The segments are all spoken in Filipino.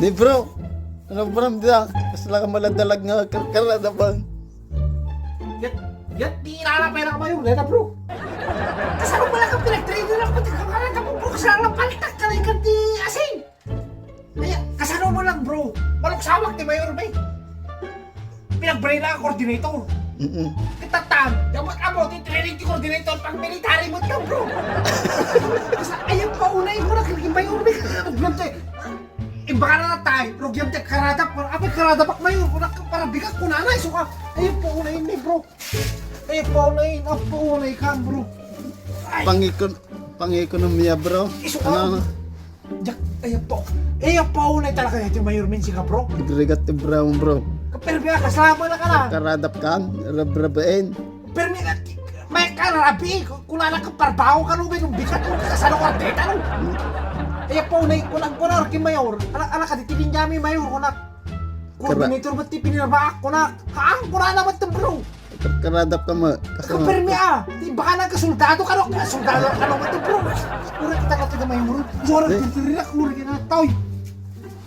Di bro, ano bro, dia, kasala ka maladalag nga karada bang. Yan, di inaalapay lang kayo, leta bro. Kasama pala kang pinag-trader lang, pati kamaran ka mo bro, kasama lang paltak ka na ikan di asin. Kaya, kasama mo lang bro, maluksawak ni Mayor Bay. Pinag-brain lang ang coordinator. Kitatan, dapat amo, di training di coordinator pang military mo ka bro. Ayaw pa unay mo na, kaya Mayor Bay, baka na tayo, rugyam tayo karadap, apa karadap ak Mayor, para bigat ko na so ka, ayaw pa unay ni bro. Ayaw pa unay, apa unay ka bro. Pang-ekonomiya bro. Ano? Jak, ayaw pa unay talaga yung Mayor Minsi ka bro. Idrigat ti bro. Pero biya, kasama na ka na. Karadap kan, rabrabain. Pero may kararabi, kung anak ka parbaho ka nung bigat ko, kasano ka deta no. Ayaw pa unay, kulang kay Mayor. Anak ka, ditipin niya may Mayor, kunak. Coordinator ba't tipinirba ako na, kaang kuna naman ito bro. Karadap ka mo. Kapermi di baka nagkasoldado ka no, soldado ka naman ito bro. Ura kita ka taga Mayor, zora tirirak, ura kita na toy.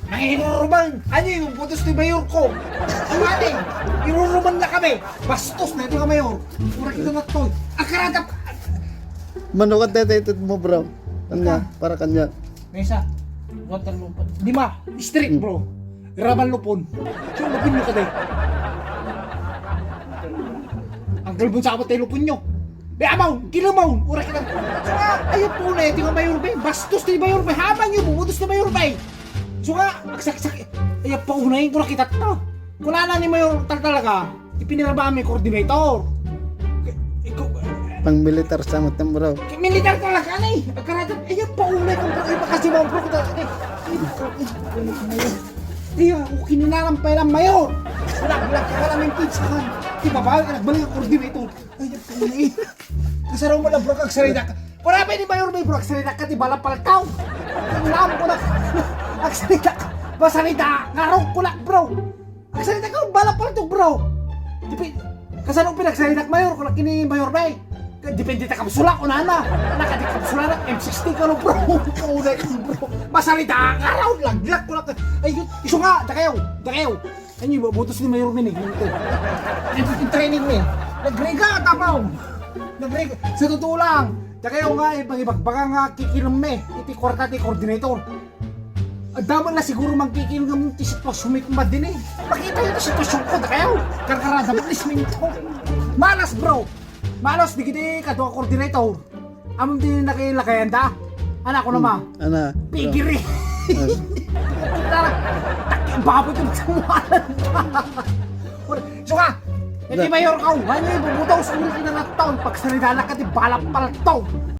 Nanginuruman, ano yung putos ni Mayor ko? Iwating, inuruman na kami. Bastos na ito ka Mayor. Ura kita na toy. Ang karadap. Manukat na mo bro. Kanya, para kanya. Mesa, water lupon. Lima, street bro. Raban lupon. Siyang lupon nyo ka day. Ang galbon sa kapatay lupon nyo. Be amaw, kilamaw, ura kita. Saka, ayaw po na ito nga Mayor Bay. Bastos ni Mayor Bay. Habang nyo, bumutos ni Mayor Bay. So nga, agsak-sak. Ayaw pa unahin, ura kita ito. Kung na ni Mayor talaga, ipiniraba kami coordinator. Pang militar sa matang bro. Militar talaga na eh. Karadap, ayaw pa unay kung iba kasi mga bro kita. Iya, kininalang pa lang Mayor. Wala ka namin pizza kan. Di ba ba, nagbalik ang coordinator. Ayaw pa unay. Kasaraw mo lang bro, kagsarida ka. Wala pa ni Mayor may bro, kagsarida ka, di balang palakaw. Ulam ko na. Kagsarida ka. Basalita, ngarong ko lang bro. Kagsarida ka, balang palakaw bro. Kasaraw pinagsalita ka Mayor, kung kini Mayor Bay. Depende ta kapsula ko na nakadi kapsula na M60 ka no bro. Kaunay ka bro. Masalita ka raw laglag ko na. Ayun, iso nga, dakayaw. Ano butos ni Mayor Minig. Yung training ni. Nagrega tapaw. Nagrega. Sa totoo lang, dakayaw nga ibagbaga nga kikinom me. Iti kwarta ti coordinator. Daman na siguro magkikinom ng sitwasyon may din eh. Pakita yung sitwasyon ko, dakayaw. Karkarada, maklismin ko. Malas bro. Malos, di kita kadwa coordinator. Amam din nakilakayan da. Anak ko naman. Ana. Pigiri. Baboy ka magsamualan. So ka, hindi Mayor ka. Ano yung bubutaw sa ulit na taon. Pag salita na ka, di balap palataw.